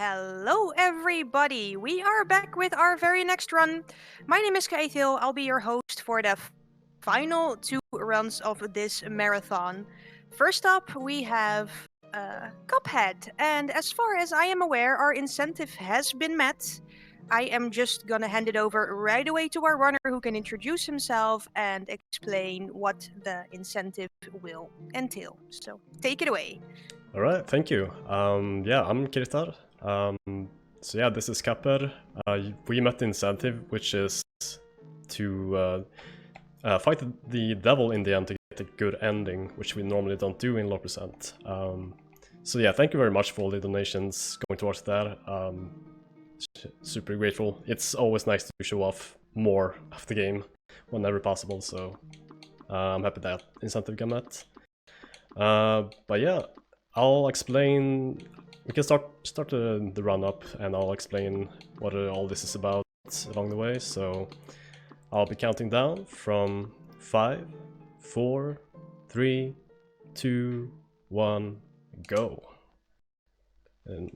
Hello everybody! We are back with our very next run. My name is Kaethil. I'll be your host for the final 2 runs of this marathon. First up, we have Cuphead, and as far as I am aware, our incentive has been met. I am just gonna hand it over right away to our runner who can introduce himself and explain what the incentive will entail. So take it away. All right, thank you. Yeah, I'm Kirthar. So yeah, this is Cuphead. We met the incentive, which is to fight the devil in the end to get a good ending, which we normally don't do in low percent. So yeah, thank you very much for all the donations going towards that. Super grateful. It's always nice to show off more of the game whenever possible, so I'm happy that incentive got met. But yeah, I'll explain. We can start the run up, and I'll explain what all this is about along the way. So I'll be counting down from 5, 4, 3, 2, 1, go, and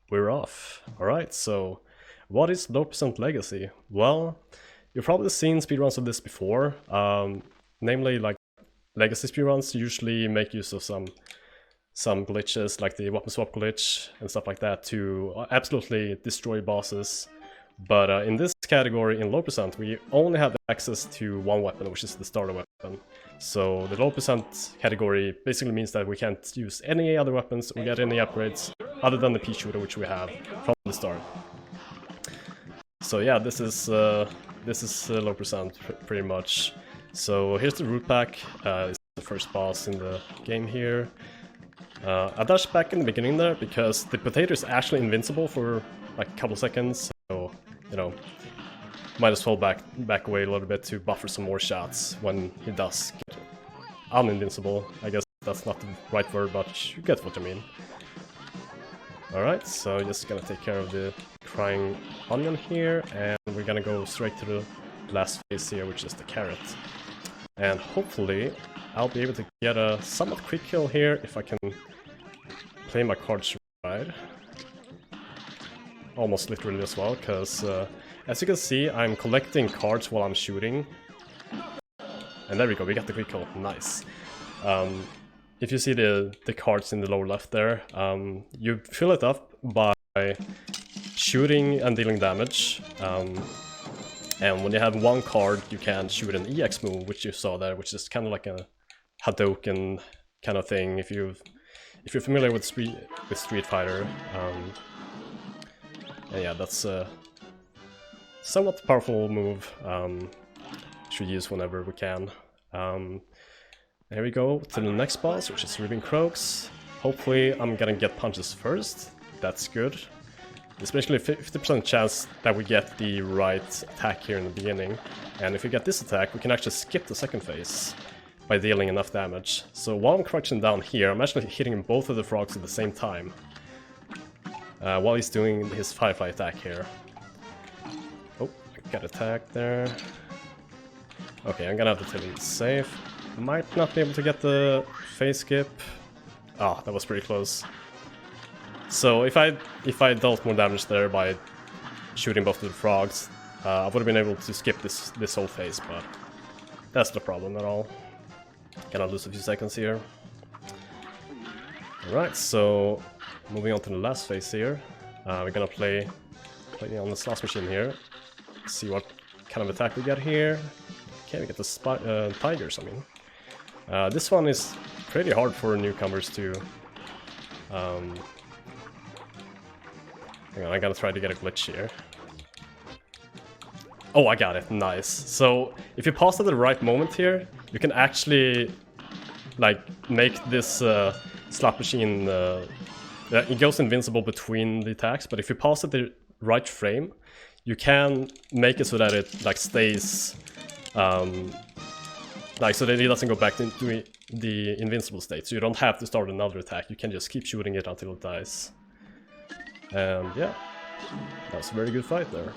we're off. All right. So what is low percent legacy? Well, you've probably seen speedruns of this before. Namely, like legacy speedruns usually make use of some glitches like the weapon swap glitch and stuff like that to absolutely destroy bosses. But in this category, in low percent, we only have access to one weapon, which is the starter weapon. So the low percent category basically means that we can't use any other weapons or get any upgrades other than the pea shooter, which we have from the start. So yeah, this is low percent pretty much. So here's the root pack. It's the first boss in the game here. I dashed back in the beginning there because the potato is actually invincible for like a couple seconds, so you know, might as well back away a little bit to buffer some more shots when he does get uninvincible. I guess that's not the right word, but you get what I mean. Alright, so just gonna take care of the crying onion here, and we're gonna go straight to the last phase here, which is the carrot. And hopefully I'll be able to get a somewhat quick kill here if I can play my cards right. Almost literally as well, because as you can see, I'm collecting cards while I'm shooting. And there we go, we got the quick kill, nice. If you see the cards in the lower left there, you fill it up by shooting and dealing damage. And when you have one card, you can shoot an EX move, which you saw there, which is kind of like a Hadouken kind of thing. If you're familiar with Street Fighter, and yeah, that's a somewhat powerful move. Should use whenever we can. Here we go to the next boss, which is Croaks. Hopefully, I'm gonna get punches first. That's good. Especially 50% chance that we get the right attack here in the beginning. And if we get this attack, we can actually skip the second phase by dealing enough damage. So while I'm crouching down here, I'm actually hitting both of the frogs at the same time. While he's doing his Firefly attack here. Oh, I got attacked there. Okay, I'm gonna have to tell him it's safe. Might not be able to get the phase skip. Ah, that was pretty close. So if I dealt more damage there by shooting both of the frogs, I would have been able to skip this whole phase, but that's the problem at all. Gonna lose a few seconds here. Alright, so moving on to the last phase here. We're gonna play on the slot machine here. See what kind of attack we get here. Okay, we get the tigers, I mean. This one is pretty hard for newcomers to... Hang on, I gotta try to get a glitch here. Oh, I got it, nice. So, if you pause at the right moment here, you can actually, like, make this slot machine... it goes invincible between the attacks, but if you pause at the right frame, you can make it so that it, like, stays... like, so that it doesn't go back into the invincible state, so you don't have to start another attack, you can just keep shooting it until it dies. And yeah, that was a very good fight there.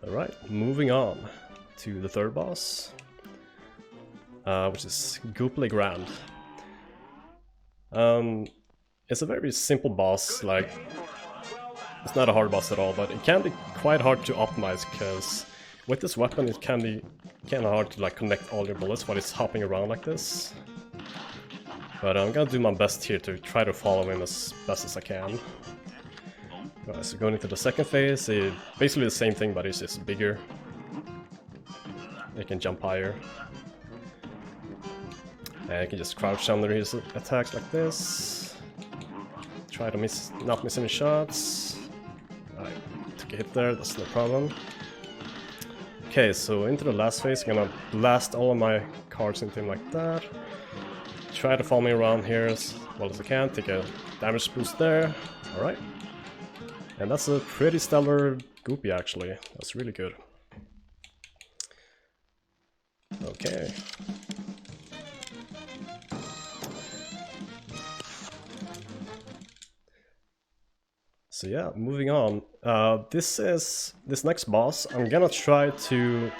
Alright, moving on to the third boss, which is Grand. it's a very simple boss, like, it's not a hard boss at all, but it can be quite hard to optimize, because with this weapon it can be kinda hard to like connect all your bullets while it's hopping around like this. But I'm gonna do my best here to try to follow him as best as I can. Alright, so going into the second phase, it's basically the same thing, but it's just bigger. You can jump higher. And you can just crouch under his attacks like this. Try to not miss any shots. Alright, took a hit there, that's no problem. Okay, so into the last phase, I'm gonna blast all of my cards into him like that. Try to follow me around here as well as I can, take a damage boost there. Alright. And that's a pretty stellar goopy actually, that's really good. Okay. So yeah, moving on. This next boss, I'm gonna try to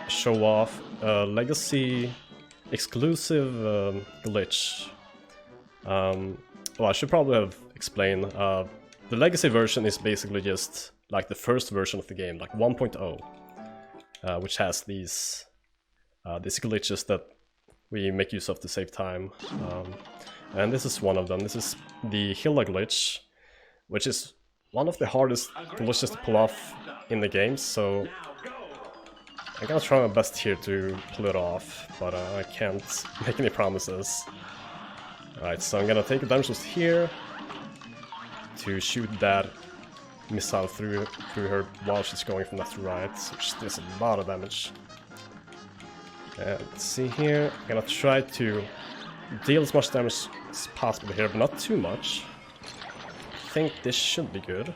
show off a legacy exclusive glitch. Well, I should probably have explained. The legacy version is basically just like the first version of the game, like 1.0, which has these glitches that we make use of to save time. And this is one of them. This is the Hilda glitch, which is one of the hardest glitches to pull off in the game, so I'm gonna try my best here to pull it off, but I can't make any promises. Alright, so I'm gonna take a damage boost here to shoot that missile through her while she's going from left to right, which does a lot of damage. And let's see here, I'm gonna try to deal as much damage as possible here, but not too much. I think this should be good.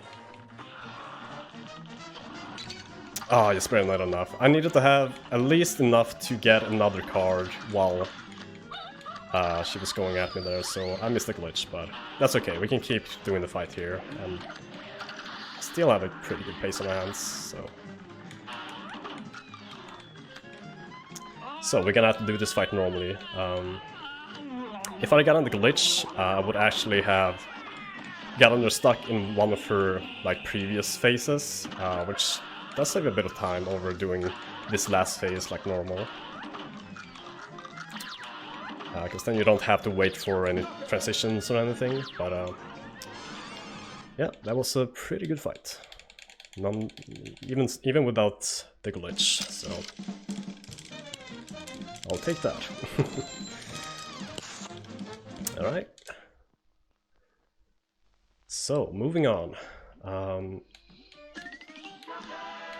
Oh, just barely not enough. I needed to have at least enough to get another card while she was going at me there, so I missed the glitch, but that's okay. We can keep doing the fight here, and still have a pretty good pace on our hands, so we're gonna have to do this fight normally. If I got on the glitch, I would actually have gotten her stuck in one of her like previous phases, which does save a bit of time over doing this last phase like normal. Because then you don't have to wait for any transitions or anything, but yeah, that was a pretty good fight. Even without the glitch, so I'll take that. Alright. So, moving on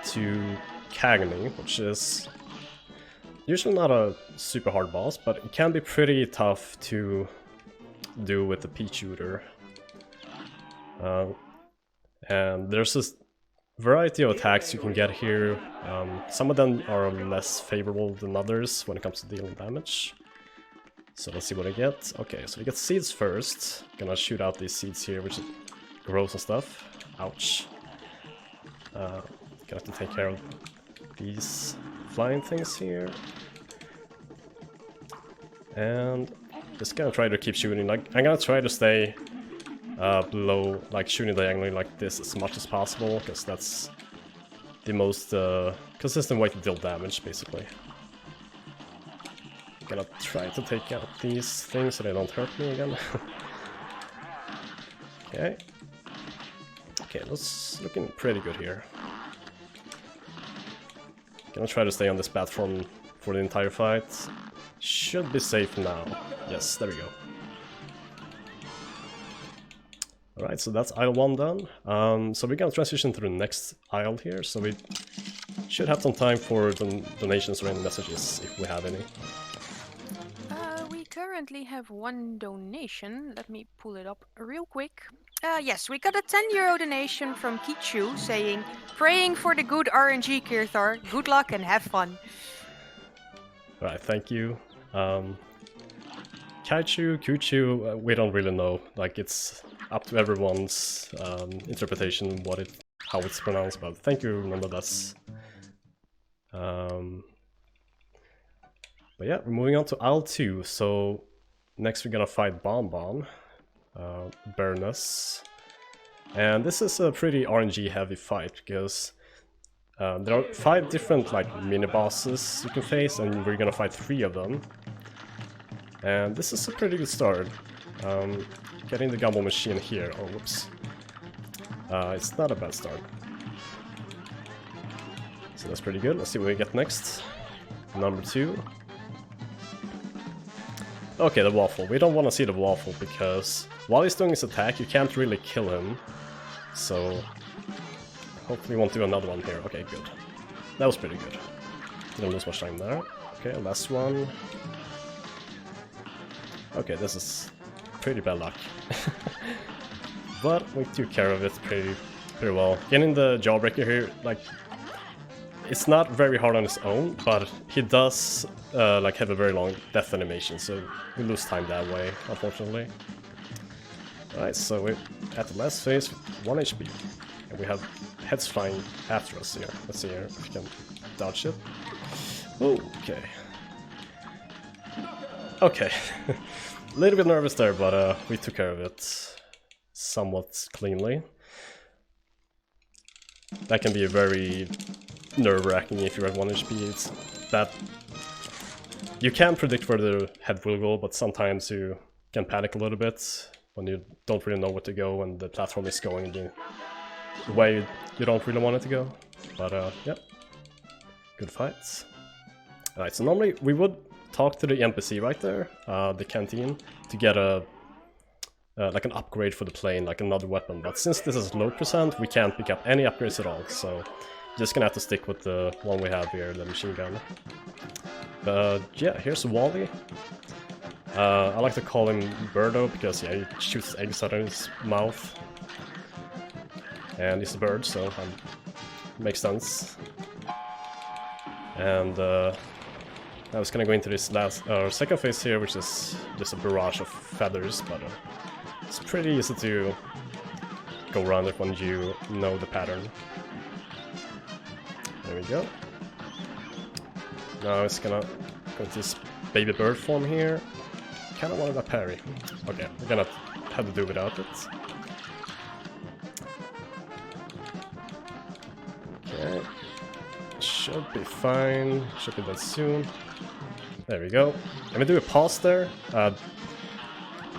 to Cagney, which is usually not a super hard boss, but it can be pretty tough to do with the peach shooter. And there's a variety of attacks you can get here. Some of them are less favorable than others when it comes to dealing damage. So let's see what I get. Okay, so we get seeds first. Gonna shoot out these seeds here, which is gross and stuff. Ouch. Gonna have to take care of these flying things here. And just gonna try to keep shooting. Like, I'm gonna try to stay below, like shooting diagonally like this as much as possible, because that's the most consistent way to deal damage, basically. Gonna try to take out these things so they don't hurt me again. Okay. Okay, that's looking pretty good here. Gonna try to stay on this platform for the entire fight. Should be safe now. Yes, there we go. Alright, so that's aisle 1 done. So we're gonna transition to the next aisle here, so we should have some time for donations or any messages, if we have any. We currently have one donation. Let me pull it up real quick. Yes, we got a €10 donation from Kichu saying, "Praying for the good RNG, Kirthar. Good luck and have fun." Alright, thank you. Kaichu, Kuchu, we don't really know. Like, it's up to everyone's interpretation how it's pronounced, but thank you nonetheless. But yeah, we're moving on to aisle 2, so next we're gonna fight Bonbon. Baroness. And this is a pretty RNG heavy fight because there are 5 different like mini bosses you can face, and we're gonna fight 3 of them. And this is a pretty good start. Getting the gumball machine here. Oh, whoops. It's not a bad start. So that's pretty good. Let's see what we get next. Number 2. Okay, the waffle. We don't want to see the waffle because while he's doing his attack, you can't really kill him. So hopefully we won't do another one here. Okay, good. That was pretty good. Didn't lose much time there. Okay, last one. Okay, this is pretty bad luck. But we took care of it pretty well. Getting the jawbreaker here, like, it's not very hard on its own, but he does like have a very long death animation, so we lose time that way, unfortunately. Alright, so we're at the last phase with 1 HP. And we have heads flying after us here. Let's see here if we can dodge it. Okay. Okay. A little bit nervous there, but we took care of it somewhat cleanly. That can be a very nerve-wracking if you're at 1 HP. It's that you can predict where the head will go, but sometimes you can panic a little bit when you don't really know where to go and the platform is going the way you don't really want it to go. But yeah, good fights. Alright, so normally we would talk to the NPC right there, the canteen, to get a like an upgrade for the plane, like another weapon. But since this is low percent, we can't pick up any upgrades at all. So just gonna have to stick with the one we have here, the machine gun. Yeah, here's Wally. I like to call him Birdo because yeah, he shoots eggs out of his mouth. And he's a bird, so makes sense. And I was gonna go into this last second phase here, which is just a barrage of feathers, but it's pretty easy to go around it when you know the pattern. There we go. Now it's gonna go to this baby bird form here. Kinda wanted a parry. Okay, we're gonna have to do without it. Okay. Should be fine. Should be done soon. There we go. Let me do a pause there.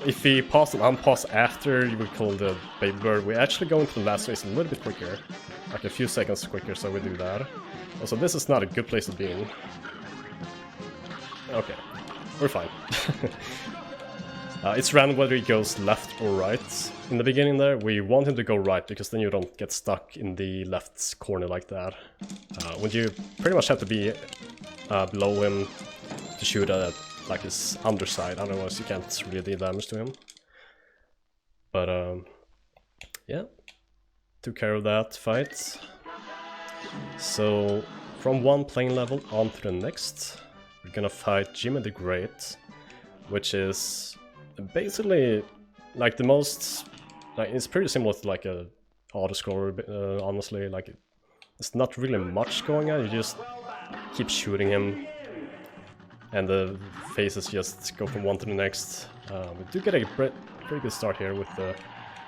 If we pause and unpause after you would call the baby bird, we actually go into the last phase a little bit quicker. Like a few seconds quicker, so we do that. Also, this is not a good place to be in. Okay, we're fine. It's random whether he goes left or right. In the beginning there, we want him to go right, because then you don't get stuck in the left corner like that. When you pretty much have to be below him to shoot at like his underside, otherwise you can't really do damage to him. But yeah, took care of that fight. So from one plane level on to the next, we're gonna fight Jimmy the Great, which is basically like the most, like, it's pretty similar to like a auto-scroller, honestly. Like, it's not really much going on, you just keep shooting him and the phases just go from one to the next. We do get a pretty good start here with the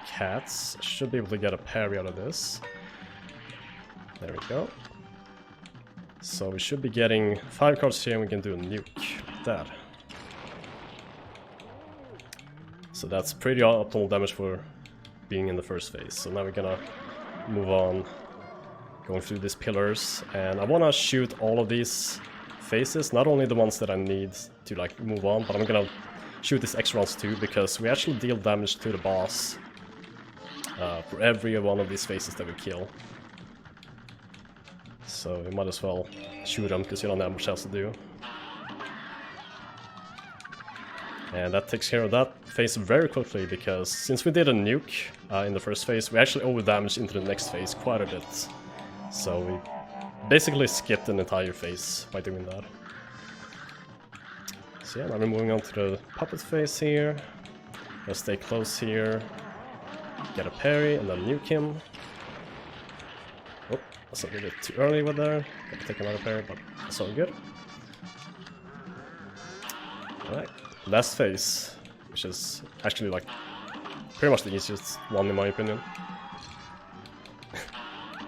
cats. Should be able to get a parry out of this. There we go. So we should be getting 5 cards here and we can do a nuke like that. So that's pretty optimal damage for being in the first phase. So now we're gonna move on, going through these pillars, and I wanna shoot all of these phases, not only the ones that I need to like move on, but I'm gonna shoot these extra ones too, because we actually deal damage to the boss for every one of these phases that we kill. So you might as well shoot them, because you don't have much else to do. And that takes care of that phase very quickly, because since we did a nuke in the first phase, we actually over-damaged into the next phase quite a bit. So we basically skipped an entire phase by doing that. So yeah, now we're moving on to the puppet phase here. Let's stay close here, get a parry, and then nuke him. Oh, that's a little bit too early with there. Gotta take another parry, but that's all good. Alright, last phase, which is actually like pretty much the easiest one in my opinion.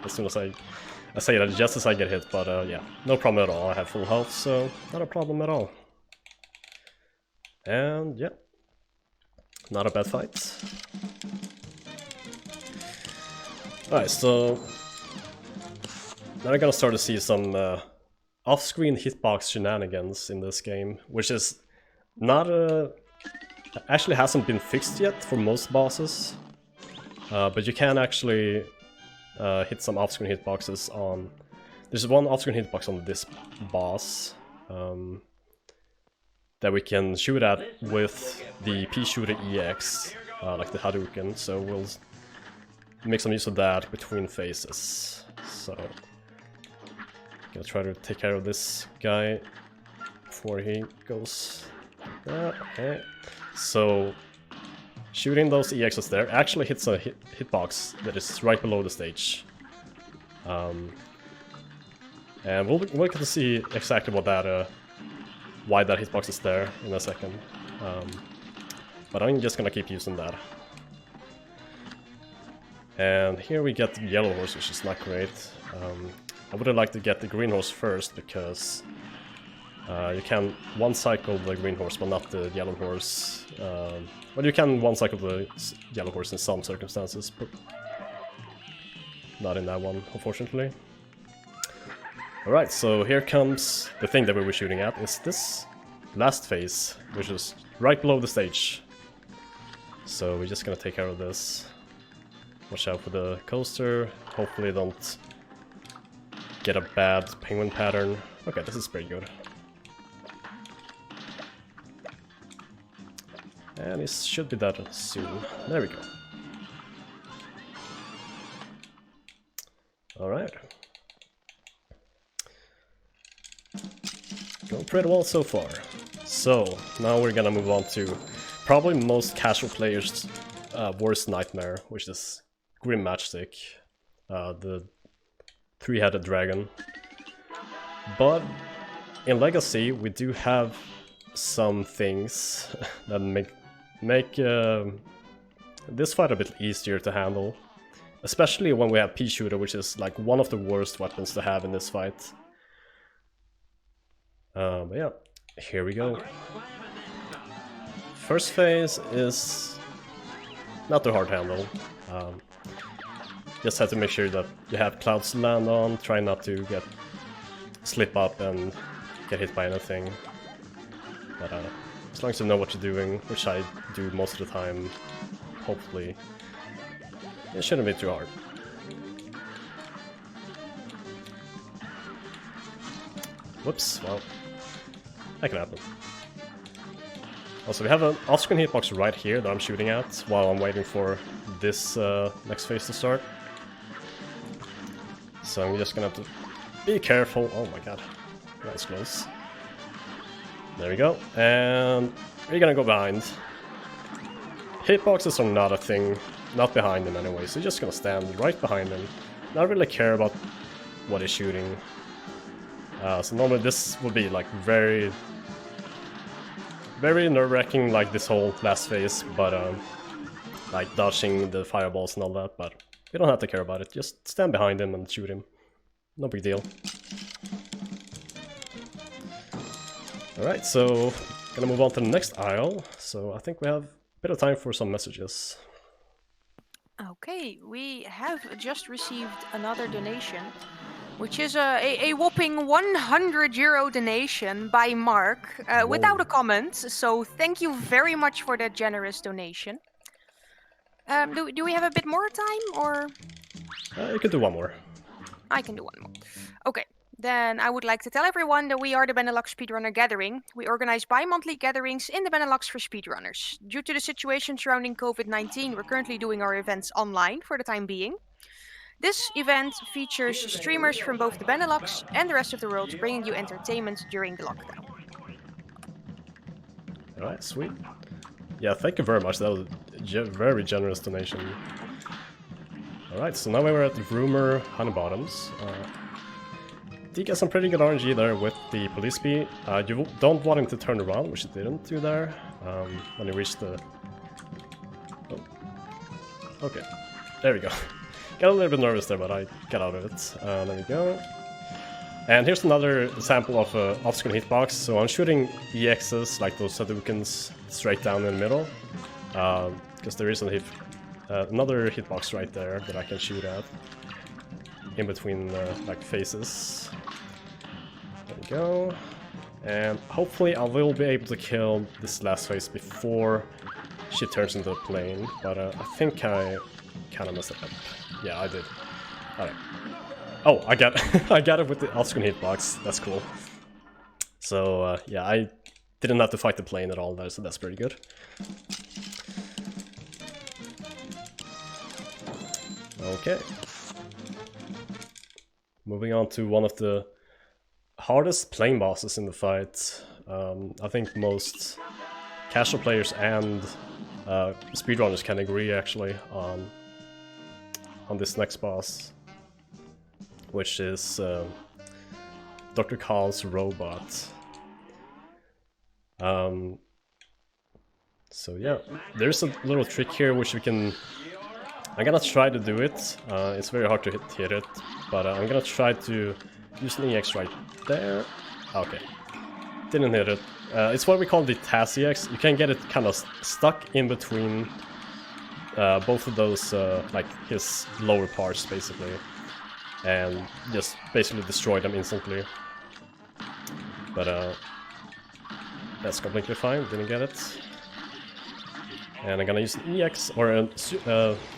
As soon as I say that just as I get hit, but yeah, no problem at all. I have full health, so not a problem at all. And yeah, not a bad fight. Alright, so now we're gonna start to see some off-screen hitbox shenanigans in this game, which is not actually hasn't been fixed yet for most bosses, but you can actually hit some off-screen hitboxes on... There's one off-screen hitbox on this boss that we can shoot at with the P-Shooter EX, like the Hadouken, so we'll make some use of that between phases. So, gonna try to take care of this guy before he goes like that. Okay. So, shooting those EXs there actually hits a hitbox that is right below the stage. And we'll get to see exactly what that, why that hitbox is there in a second. But I'm just gonna keep using that. And here we get the yellow horse, which is not great. I would have liked to get the green horse first, because you can one-cycle the green horse, but not the yellow horse. Well, you can one-cycle the yellow horse in some circumstances, but not in that one, unfortunately. Alright, so here comes the thing that we were shooting at. Is this last phase, which is right below the stage. So we're just gonna take care of this. Watch out for the coaster. Hopefully don't get a bad penguin pattern. Okay, this is pretty good. And it should be dead soon. There we go. Alright. Going pretty well so far. So, now we're gonna move on to probably most casual players' worst nightmare, which is Grim Matchstick, the three-headed dragon. But in Legacy, we do have some things that make this fight a bit easier to handle, especially when we have P-Shooter, which is like one of the worst weapons to have in this fight. But yeah, here we go. First phase is not too hard to handle. Just have to make sure that you have clouds to land on, try not to slip up and get hit by anything. But as long as you know what you're doing, which I do most of the time, hopefully, it shouldn't be too hard. Whoops, well, that can happen. Also, we have an off-screen hitbox right here that I'm shooting at while I'm waiting for this next phase to start. So I'm just gonna have to be careful. Oh my god, that's close. There we go, and we're gonna go behind. Hitboxes are not a thing, not behind him anyway, so you're just gonna stand right behind him. Not really care about what he's shooting. So normally this would be like very nerve-wracking, like this whole last phase, but like dodging the fireballs and all that, but you don't have to care about it, just stand behind him and shoot him. No big deal. Alright, so gonna move on to the next aisle, so I think we have a bit of time for some messages. Okay, we have just received another donation, which is a whopping €100 donation by Mark, without a comment, so thank you very much for that generous donation. Do we have a bit more time, or...? You can do one more. I can do one more. Okay, then I would like to tell everyone that we are the Benelux Speedrunner Gathering. We organize bi-monthly gatherings in the Benelux for speedrunners. Due to the situation surrounding COVID-19, we're currently doing our events online for the time being. This event features streamers from both the Benelux and the rest of the world, bringing you entertainment during the lockdown. Alright, sweet. Yeah, thank you very much, that was a very generous donation. Alright, so now we're at the Rumor Honeybottoms. Did get some pretty good RNG there with the police beat. You don't want him to turn around, which he didn't do there, when he reached the... Oh, Okay, there we go. Got a little bit nervous there, but I got out of it. There we go. And here's another example of an off-screen hitbox. So I'm shooting EXs, like those Hadoukens, straight down in the middle. Because there is another hitbox right there that I can shoot at. In between like faces. There we go. And hopefully I will be able to kill this last face before she turns into a plane. But I think I kind of messed it up. Yeah, I did. Alright. Oh, I got I got it with the off-screen hitbox. That's cool. So yeah, I didn't have to fight the plane at all there, so that's pretty good. Okay. Moving on to one of the hardest plane bosses in the fight. I think most casual players and speedrunners can agree actually on this next boss, which is Dr. Kahl's robot. So yeah, there's a little trick here which we can... I'm gonna try to do it. It's very hard to hit it, but I'm gonna try to use an EX right there. Okay, didn't hit it. It's what we call the TAS EX. You can get it kind of stuck in between both of those, like his lower parts basically, and just basically destroy them instantly. But that's completely fine, didn't get it. And I'm gonna use an EX or a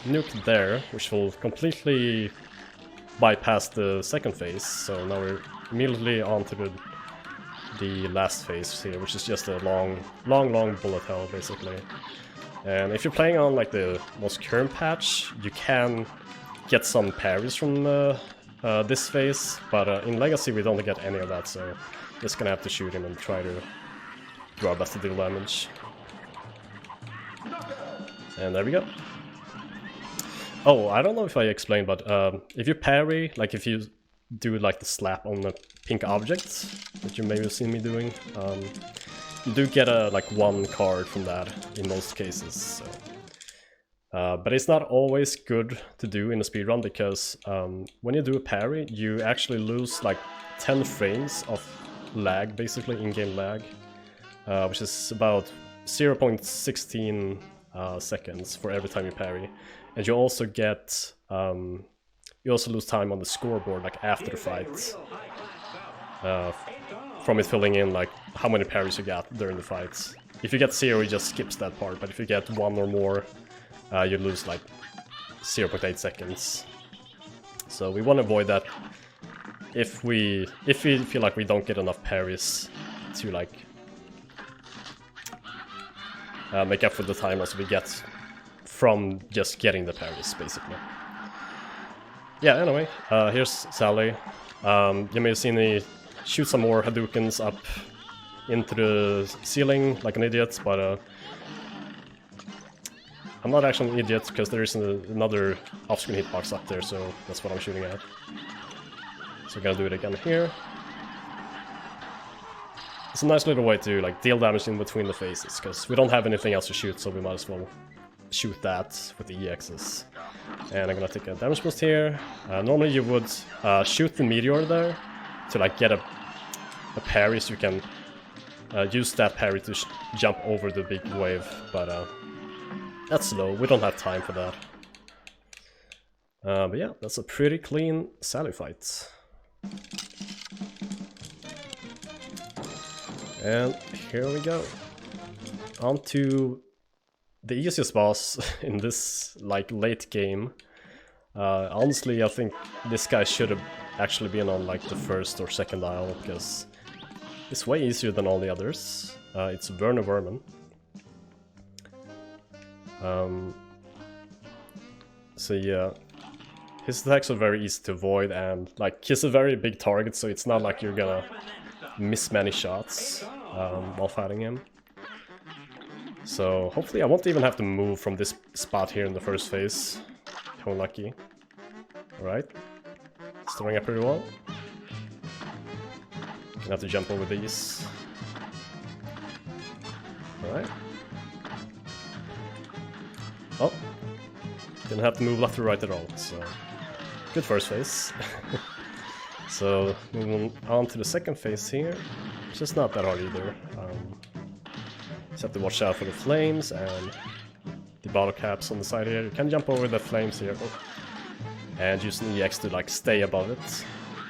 nuke there, which will completely bypass the second phase. So now we're immediately on to the last phase here, which is just a long bullet hell basically. And if you're playing on like the most current patch, you can get some parries from this phase, but in Legacy we don't get any of that, so just gonna have to shoot him and try to do our best to deal damage. And there we go. Oh, I don't know if I explained, but if you parry, like if you do like the slap on the pink object that you may have seen me doing, you do get like one card from that in most cases. So. But it's not always good to do in a speedrun because when you do a parry, you actually lose like 10 frames of lag, basically in-game lag, which is about 0.16 seconds for every time you parry, and you also get you also lose time on the scoreboard like after the fight from it filling in like how many parries you got during the fights. If you get 0, it just skips that part, but if you get 1 or more, you lose like 0.8 seconds. So we want to avoid that if we feel like we don't get enough parries to like make up for the time as we get from just getting the parries, basically. Yeah, anyway, here's Sally. You may have seen me shoot some more Hadoukens up into the ceiling like an idiot, but I'm not actually an idiot because there is another off-screen hitbox up there, so that's what I'm shooting at. So I'm gonna do it again here. It's a nice little way to like deal damage in between the phases, because we don't have anything else to shoot, so we might as well shoot that with the EXs. And I'm gonna take a damage boost here. Normally you would shoot the meteor there to like get a parry, so you can use that parry to jump over the big wave, but that's slow, we don't have time for that. But yeah, that's a pretty clean Sally fight. And here we go. On to the easiest boss in this like late game. Honestly, I think this guy should have actually been on like the first or second aisle, because it's way easier than all the others. It's Werner Werman. So yeah, his attacks are very easy to avoid, and like he's a very big target, so it's not like you're gonna miss many shots while fighting him. So hopefully I won't even have to move from this spot here in the first phase. How lucky. Alright. It's throwing up pretty well. Gonna have to jump over these. Alright. Oh. Didn't have to move left or right at all, so good first phase. So moving on to the second phase here, which is not that hard either. Just have to watch out for the flames and the bottle caps on the side here. You can jump over the flames here and use an EX to like stay above it,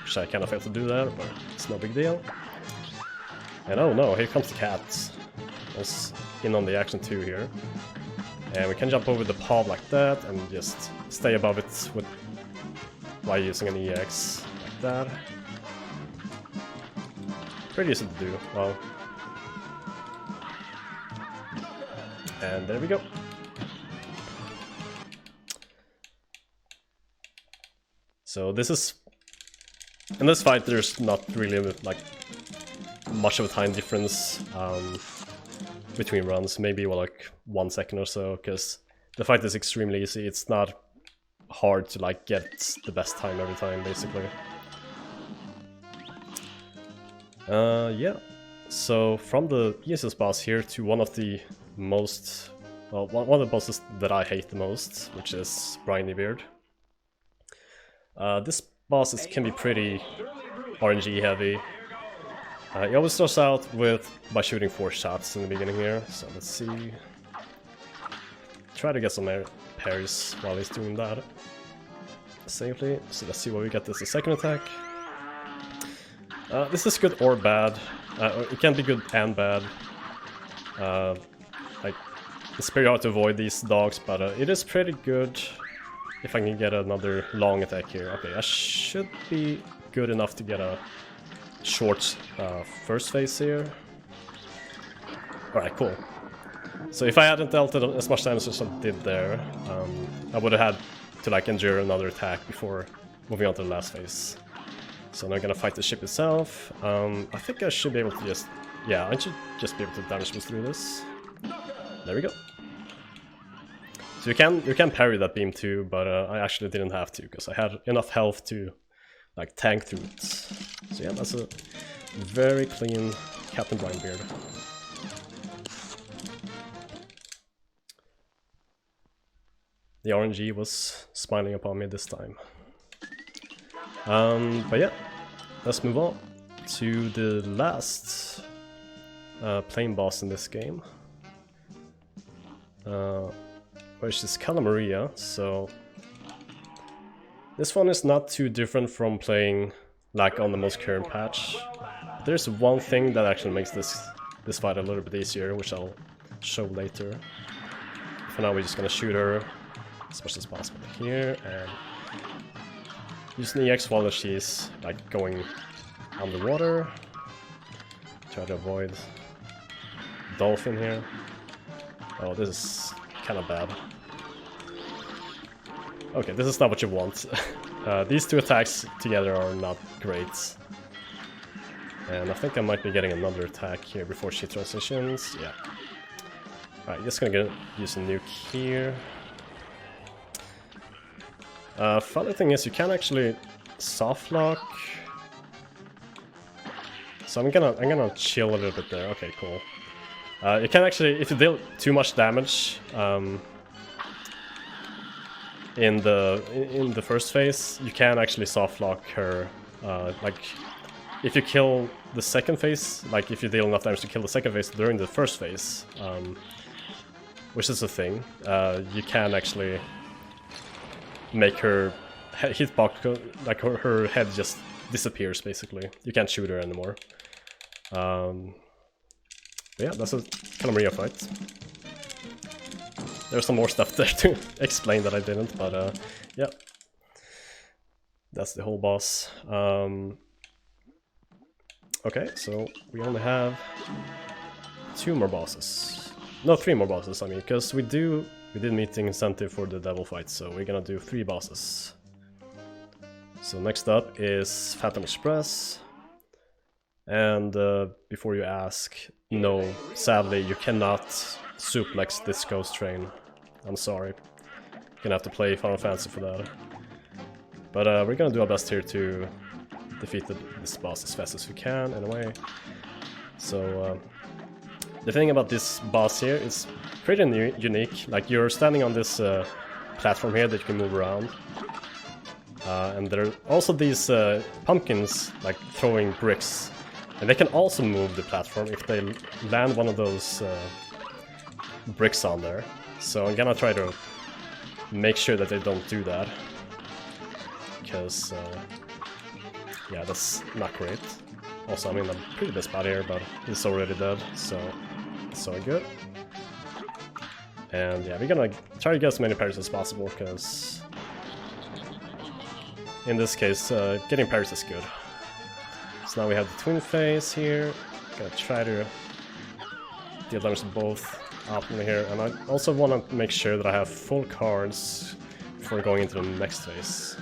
which I kind of failed to do there, but it's no big deal. And oh no, here comes the cat. Was in on the action too here. And we can jump over the pod like that and just stay above it with by using an EX like that. Pretty easy to do. Well, and there we go. So this is, in this fight there's not really like much of a time difference between runs, maybe well, like 1 second or so, because the fight is extremely easy. It's not hard to like get the best time every time, basically. Yeah, so from the easiest boss here to one of the most, well, one of the bosses that I hate the most, which is Briny Beard. This boss can be pretty RNG heavy. He always starts out by shooting 4 shots in the beginning here, so let's see. Try to get some parries while he's doing that safely. So let's see what we get as a second attack. This is good or bad. It can be good and bad. Like, it's pretty hard to avoid these dogs, but it is pretty good if I can get another long attack here. Okay, I should be good enough to get a short first phase here. Alright, cool. So if I hadn't dealt it as much damage as I did there, I would have had to like endure another attack before moving on to the last phase. So now I'm gonna fight the ship itself. I think I should be able to just, yeah, I should just be able to damage boost through this. There we go. So you can parry that beam too, but I actually didn't have to because I had enough health to like tank through it. So yeah, that's a very clean Captain Briny Beard. The RNG was smiling upon me this time. But yeah, let's move on to the last plain boss in this game, which is Calamaria. So this one is not too different from playing like on the most current patch. There's one thing that actually makes this fight a little bit easier, which I'll show later. For now, we're just gonna shoot her as much as possible here and use the EX while she's like going underwater. Try to avoid dolphin here. Oh, this is kind of bad. Okay, this is not what you want. These two attacks together are not great. And I think I might be getting another attack here before she transitions. Yeah. Alright, just gonna use a nuke here. Funny thing is, you can actually soft lock. So I'm gonna chill a little bit there. Okay, cool. You can actually, if you deal too much damage in the first phase, you can actually soft lock her. Like, if you kill the second phase, like if you deal enough damage to kill the second phase during the first phase, which is a thing, you can actually make her hitbox, like her head just disappears basically. You can't shoot her anymore. Yeah, that's a Calamaria fight. There's some more stuff there to explain that I didn't, but yeah. That's the whole boss. Okay, so we only have 2 more bosses. No, 3 more bosses, I mean, because we did meet the incentive for the devil fight, so we're gonna do 3 bosses. So next up is Phantom Express. And before you ask, no, sadly you cannot suplex this ghost train. I'm sorry. You're gonna have to play Final Fantasy for that. But we're gonna do our best here to defeat this boss as fast as we can, in a way. So the thing about this boss here is pretty unique. Like, you're standing on this platform here that you can move around. And there are also these pumpkins, like throwing bricks. And they can also move the platform if they land one of those bricks on there. So I'm gonna try to make sure that they don't do that. Because, yeah, that's not great. Also, I'm in a pretty bad spot here, but he's already dead, so it's so good. And yeah, we're gonna try to get as many parries as possible, because in this case, getting parries is good. So now we have the twin phase here. Gonna try to deal damage to both out in here, and I also want to make sure that I have full cards before going into the next phase.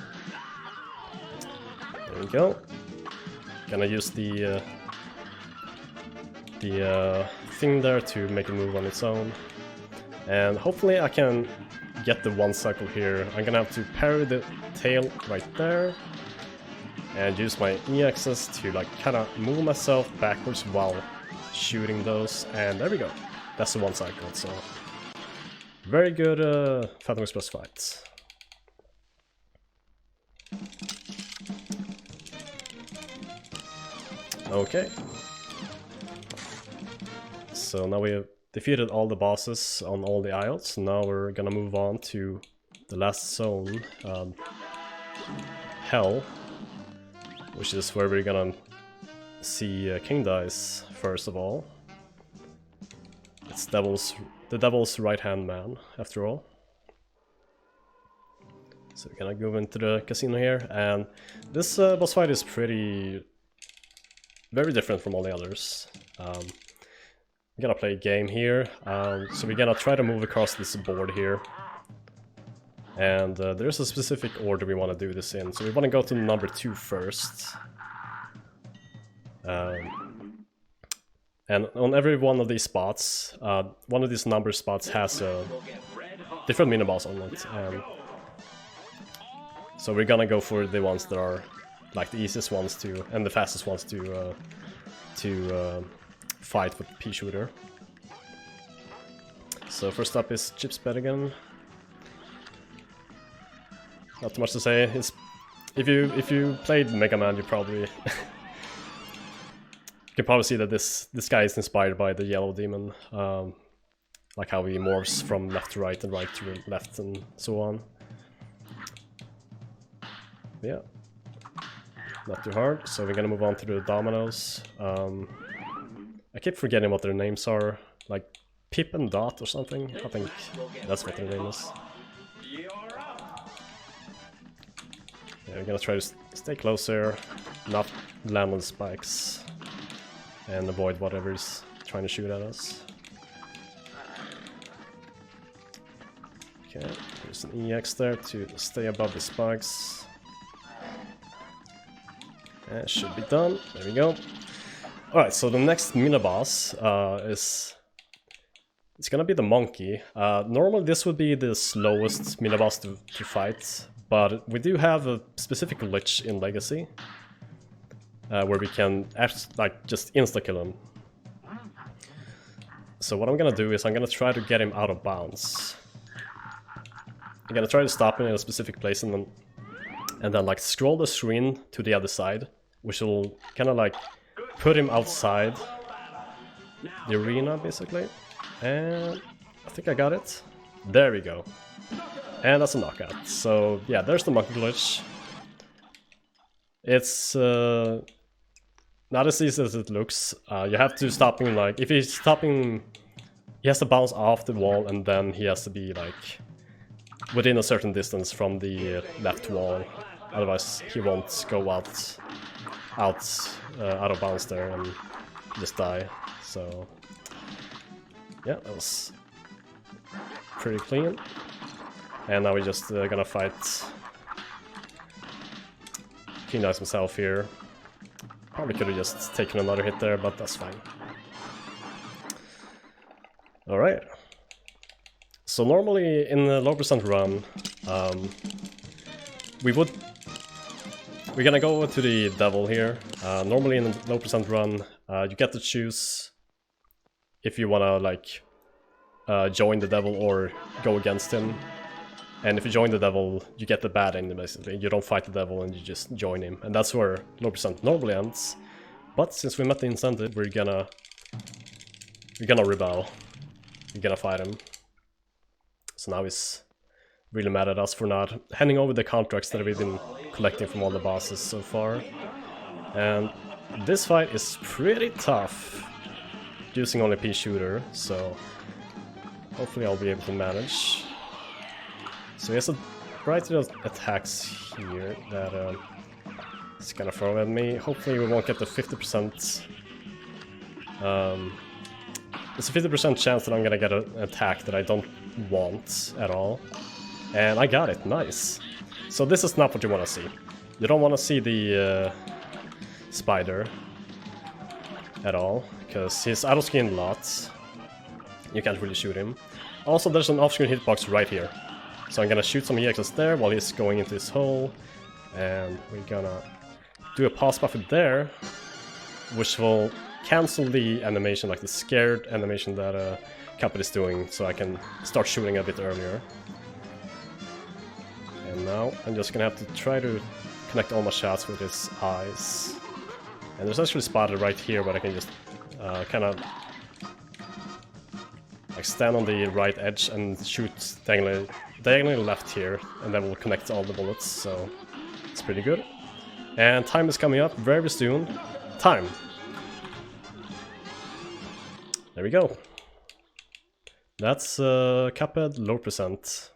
There we go. Gonna use the thing there to make it move on its own, and hopefully I can get the one cycle here. I'm gonna have to parry the tail right there and use my EXs to like kind of move myself backwards while shooting those, and there we go. That's the one cycle, so very good Phantom Express fight. Okay. So now we have defeated all the bosses on all the isles. Now we're gonna move on to the last zone, Hell, which is where we're gonna see King dies first of all. It's the devil's right-hand man, after all. So we're gonna go into the casino here, and this boss fight is very different from all the others. We're gonna play a game here, so we're gonna try to move across this board here. And there's a specific order we want to do this in, so we want to go to number 2 first. And on every one of these spots, one of these number spots has a different mini-boss on it. So we're gonna go for the ones that are like the easiest ones to, and the fastest ones to fight with the pea shooter. So first up is Chip's Bed again. Not too much to say. It's, if you played Mega Man, you probably you can probably see that this guy is inspired by the Yellow Demon, like how he morphs from left to right and right to left and so on. Yeah, not too hard. So we're gonna move on to the dominoes. I keep forgetting what their names are, like Pip and Dot or something. I think that's what their name is. Yeah, we're gonna try to stay close here, not land on spikes, and avoid whatever is trying to shoot at us. Okay, there's an EX there to stay above the spikes. That should be done. There we go. Alright, so the next mini-boss it's gonna be the monkey. Normally this would be the slowest mini-boss to fight, but we do have a specific glitch in Legacy where we can just insta-kill him. So what I'm gonna do is I'm gonna try to get him out of bounds. I'm gonna try to stop him in a specific place and then like scroll the screen to the other side, which will kind of like put him outside the arena basically. And I think I got it. There we go. And that's a knockout. So yeah, there's the monkey glitch. It's not as easy as it looks. You have to stop him, like, if he's stopping, he has to bounce off the wall and then he has to be like within a certain distance from the left wall. Otherwise he won't go out of bounds there and just die. So yeah, that was pretty clean. And now we're just gonna fight King Dice himself here. Probably could have just taken another hit there, but that's fine. Alright. So normally in the low percent run, we're gonna go to the devil here. Normally in the low percent run, you get to choose if you wanna like join the devil or go against him. And if you join the devil, you get the bad ending basically. You don't fight the devil and you just join him. And that's where low percent normally ends. But since we met the incentive, we're gonna rebel. We're gonna fight him. So now he's really mad at us for not handing over the contracts that we've been collecting from all the bosses so far. And this fight is pretty tough, using only pea shooter, so hopefully I'll be able to manage. So he has a variety of attacks here that he's gonna throw at me. Hopefully we won't get the 50%. There's a 50% chance that I'm gonna get an attack that I don't want at all. And I got it, nice. So this is not what you want to see. You don't want to see the spider at all, because he's out of skin lots. You can't really shoot him. Also, there's an off-screen hitbox right here. So I'm gonna shoot some EXs there while he's going into his hole. And we're gonna do a pause buffer there, which will cancel the animation, like the scared animation that Cuphead is doing, so I can start shooting a bit earlier. And now I'm just gonna have to try to connect all my shots with his eyes. And there's actually a spotter right here, but I can just kind of like stand on the right edge and shoot diagonally left here, and then we'll connect all the bullets, so it's pretty good. And time is coming up very soon. Time! There we go. That's Cuphead low percent.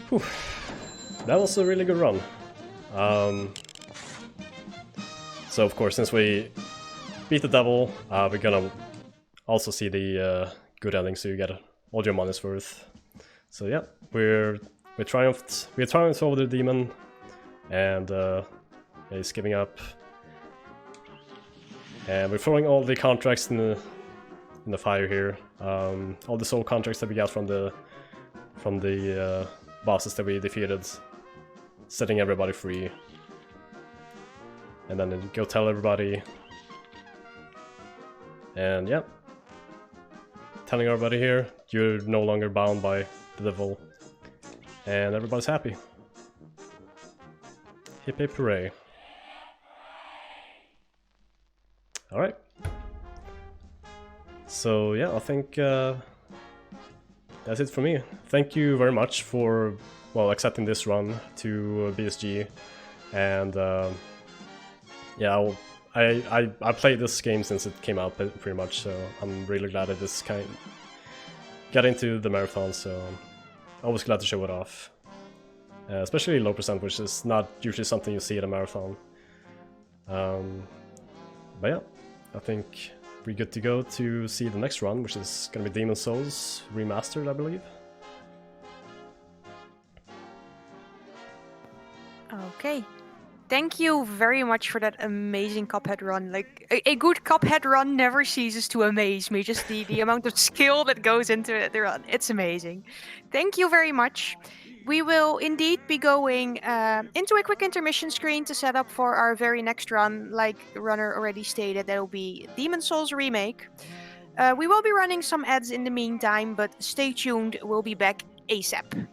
Whew. That was a really good run. So of course, since we beat the devil, we're gonna also see the good ending, so you get all your money's worth. So yeah, we triumphed over the demon, and he's giving up. And we're throwing all the contracts in the fire here. All the soul contracts that we got from the bosses that we defeated, setting everybody free. And then go tell everybody. And yeah, telling everybody here, you're no longer bound by the devil. And everybody's happy. Hip hip hooray. Alright. So yeah, I think that's it for me. Thank you very much for, well, accepting this run to BSG. And yeah, I played this game since it came out pretty much, so I'm really glad that this kind got into the marathon, so I'm always glad to show it off. Especially low percent, which is not usually something you see at a marathon. But yeah, I think we're good to go to see the next run, which is gonna be Demon Souls Remastered, I believe. Okay. Thank you very much for that amazing Cuphead run. Like, a good Cuphead run never ceases to amaze me. Just the amount of skill that goes into the run. It's amazing. Thank you very much. We will indeed be going into a quick intermission screen to set up for our very next run. Like the runner already stated, that will be Demon Souls Remake. We will be running some ads in the meantime, but stay tuned. We'll be back ASAP.